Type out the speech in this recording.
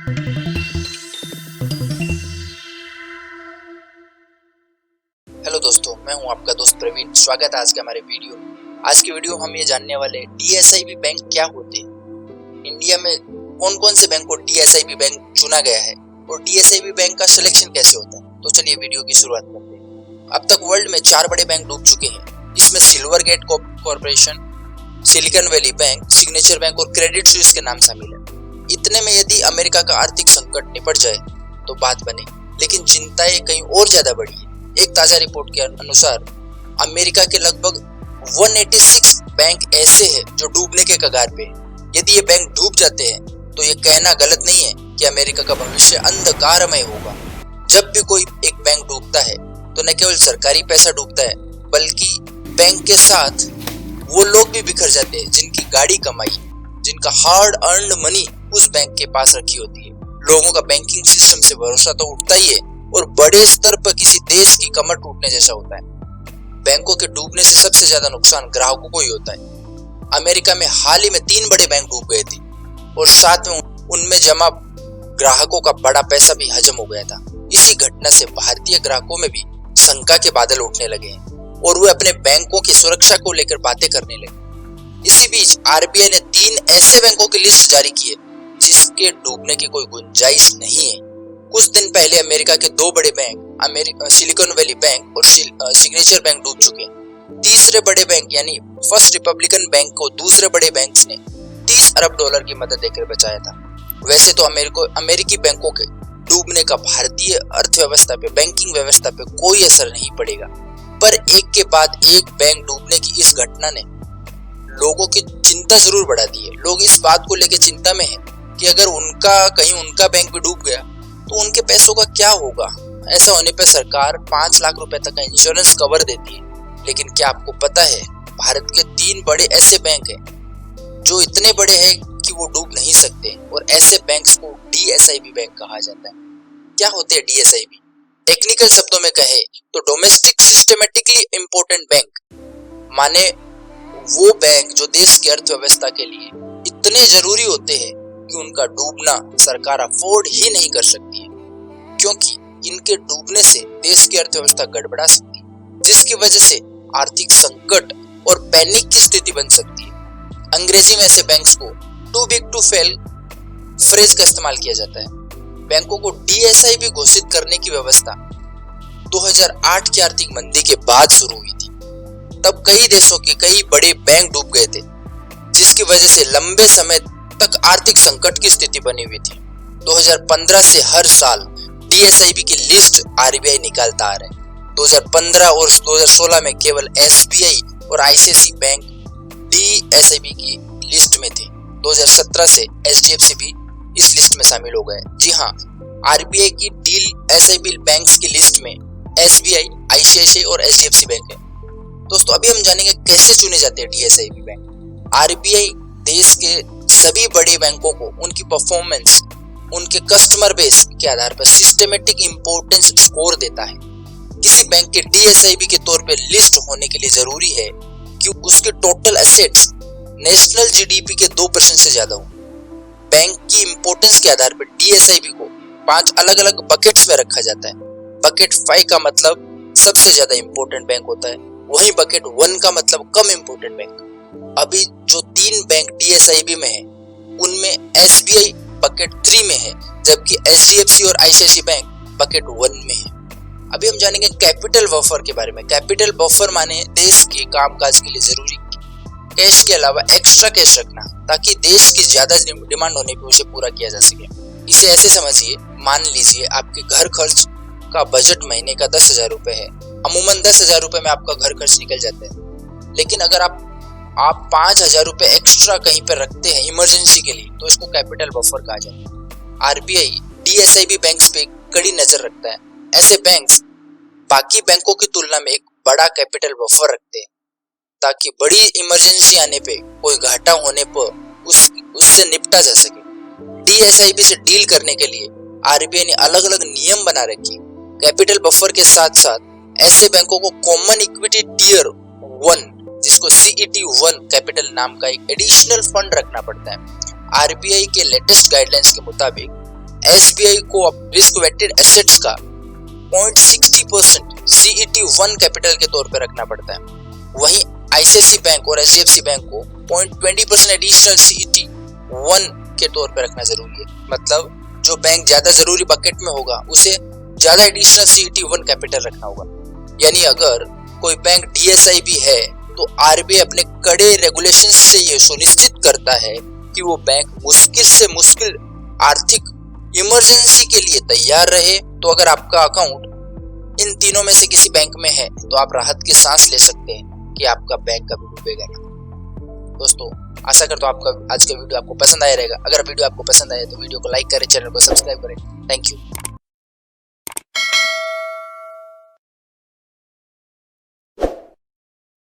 Hello दोस्तों, मैं हूं आपका दोस्त प्रवीण। स्वागत है आज के हमारे वीडियो। आज की वीडियो हम ये जानने वाले डीएसआईबी बैंक क्या होते हैं, इंडिया में कौन कौन से बैंक को डीएसआईबी बैंक चुना गया है और डीएसआईबी बैंक का सिलेक्शन कैसे होता है। तो चलिए वीडियो की शुरुआत करते हैं। अब तक वर्ल्ड में 4 बड़े बैंक डूब चुके हैं। इसमें Silvergate Corporation, Silicon Valley Bank, Signature Bank और क्रेडिट स्विस के नाम शामिल है। इतने में यदि अमेरिका का आर्थिक संकट निपट जाए तो बात बने, लेकिन चिंताएं कहीं और ज्यादा बढ़ी है। एक ताजा रिपोर्ट के अनुसार अमेरिका के लगभग 186 बैंक ऐसे हैं जो डूबने के कगार पे हैं। यदि ये बैंक डूब जाते हैं तो ये कहना गलत नहीं है कि अमेरिका का भविष्य अंधकारमय होगा। जब भी कोई एक बैंक डूबता है तो न केवल सरकारी पैसा डूबता है, बल्कि बैंक के साथ वो लोग भी बिखर जाते हैं जिनकी गाड़ी कमाई, जिनका हार्ड अर्न्ड मनी उस बैंक के पास रखी होती है। लोगों का बैंकिंग सिस्टम से भरोसा तो उठता ही है और बड़े स्तर पर किसी देश की कमर टूटने जैसा होता है। बैंकों के डूबने से सबसे ज्यादा नुकसान ग्राहकों को ही होता है। अमेरिका में हाल ही में 3 बड़े बैंक डूब गए थे और साथ में उनमें जमा ग्राहकों का बड़ा पैसा भी हजम हो गया था। इसी घटना से भारतीय ग्राहकों में भी शंका के बादल उठने लगे हैं और वे अपने बैंकों की सुरक्षा को लेकर बातें करने लगे। इसी बीच आरबीआई ने 3 ऐसे बैंकों की लिस्ट जारी की है जिसके डूबने की कोई गुंजाइश नहीं है। कुछ दिन पहले अमेरिका के 2 बड़े बैंक सिलिकॉन वैली बैंक और सिग्नेचर बैंक डूब चुके हैं। तीसरे बड़े बैंक यानी फर्स्ट रिपब्लिकन बैंक को दूसरे बड़े बैंक्स ने $30 अरब की मदद देकर बचाया था। वैसे तो अमेरिकी बैंकों के डूबने का भारतीय अर्थव्यवस्था पे, बैंकिंग व्यवस्था पे कोई असर नहीं पड़ेगा, पर एक के बाद एक बैंक डूबने की इस घटना ने लोगों की चिंता जरूर बढ़ा दी है। लोग इस बात को लेकर चिंता में हैं कि अगर कहीं उनका बैंक भी डूब गया तो उनके पैसों का क्या होगा। ऐसा होने पर सरकार 5 लाख रुपए तक का इंश्योरेंस कवर देती है। लेकिन क्या आपको पता है, भारत के 3 बड़े ऐसे बैंक हैं जो इतने बड़े हैं कि वो डूब नहीं सकते, और ऐसे बैंक्स को डीएसआईबी बैंक कहा जाता है। क्या होते हैं डीएसआईबी? टेक्निकल शब्दों में कहे तो डोमेस्टिक सिस्टमेटिकली इम्पोर्टेंट बैंक, माने वो बैंक जो देश की अर्थव्यवस्था के लिए इतने जरूरी होते हैं कि उनका डूबना सरकार अफोर्ड ही नहीं कर सकती है, क्योंकि इनके डूबने से देश की अर्थव्यवस्था गड़बड़ा सकती है, जिसकी वजह से आर्थिक संकट और पैनिक की स्थिति बन सकती है। अंग्रेजी में ऐसे बैंक्स को too big to fail phrase का इस्तेमाल किया जाता है। बैंकों को डीएसआईबी घोषित करने की व्यवस्था 2008 की आर्थिक मंदी के बाद शुरू हुई थी। तब कई देशों के कई बड़े बैंक डूब गए थे, जिसकी वजह से लंबे समय तक आर्थिक संकट की स्थिति बनी हुई थी। 2015 से हर साल डीएसआईबी की लिस्ट आरबीआई निकालता आ रहा है। 2015 और 2016 में केवल एसबीआई और आईसीआईसीआई बैंक डीएसआईबी की लिस्ट में थे। 2017 से एचडीएफसी भी इस लिस्ट में शामिल हो गए। जी हाँ, आरबीआई की डीएसआईबी बैंक्स की लिस्ट में एसबीआई, आईसीआईसीआई और एचडीएफसी बैंक है। दोस्तों, अभी हम जानेंगे कैसे चुने जाते हैं डीएसआईबी बैंक। आरबीआई देश के सभी बड़े बैंकों को उनकी परफॉर्मेंस, उनके कस्टमर बेस के आधार पर सिस्टेमेटिक इंपॉर्टेंस स्कोर देता है। किसी बैंक के डीएसआईबी के तौर पे लिस्ट होने के लिए जरूरी है कि उसके टोटल एसेट्स नेशनल जीडीपी के 2% से ज्यादा हो। बैंक की इंपॉर्टेंस के आधार पर डीएसआईबी को 5 अलग अलग बकेट्स में रखा जाता है। बकेट 5 का मतलब सबसे ज्यादा इंपॉर्टेंट बैंक होता है, वहीं बकेट 1 का मतलब कम इंपॉर्टेंट बैंक। अभी जो 3 बैंक डीएसआईबी में है उनमें एसबीआई बकेट 3 में है, जबकि एचडीएफसी और आईसीआईसीआई बैंक बकेट 1 में है। अभी हम जानेंगे कैपिटल बफर के बारे में। कैपिटल बफर माने देश के कामकाज के लिए जरूरी कैश के अलावा एक्स्ट्रा कैश रखना, ताकि देश की ज्यादा डिमांड होने पर उसे पूरा किया जा सके। इसे ऐसे समझिए, मान लीजिए आपके घर खर्च का बजट महीने का 10,000 रुपए है। अमूमन 10,000 रुपए में आपका घर खर्च निकल जाता है, लेकिन अगर आप 5,000 रुपए एक्स्ट्रा कहीं पर रखते हैं इमरजेंसी के लिए, तो इसको कैपिटल बफर कहा जाता है। आरबीआई डीएसआईबी बैंक्स पे कड़ी नजर रखता है। ऐसे बैंक्स बाकी बैंकों की तुलना में एक बड़ा कैपिटल बफर रखते हैं, ताकि बड़ी इमरजेंसी आने पे, कोई घाटा होने पर उससे निपटा जा सके। डीएसआईबी से डील करने के लिए आरबीआई ने अलग अलग नियम बना रखे। कैपिटल बफर के साथ साथ ऐसे बैंकों को कॉमन इक्विटी टियर 1, जिसको CET1 कैपिटल नाम का एक एडिशनल फंड रखना पड़ता है। आरबीआई के लेटेस्ट गाइडलाइंस के मुताबिक SBI को रिस्क वेटेड एसेट्स का 0.60% CET1 कैपिटल के तौर पर रखना पड़ता है। वहीं ICICI बैंक और HDFC बैंक को 0.20% एडिशनल CET1 के तौर पर रखना जरूरी है। मतलब जो बैंक ज्यादा जरूरी बकेट में होगा उसे ज्यादा एडिशनल CET1 कैपिटल रखना होगा। यानी अगर कोई बैंक DSI भी है तो RBI अपने कड़े रेगुलेशन से ये सुनिश्चित करता है कि वो बैंक मुश्किल से मुश्किल आर्थिक इमरजेंसी के लिए तैयार रहे। तो अगर आपका अकाउंट इन तीनों में से किसी बैंक में है तो आप राहत की सांस ले सकते हैं कि आपका बैंक कभी डूबेगा नहीं। दोस्तों, आशा करता हूं आपका आज का वीडियो आपको पसंद आया रहेगा। अगर वीडियो आपको पसंद आया तो वीडियो को लाइक करें, चैनल को सब्सक्राइब करें। Thank you.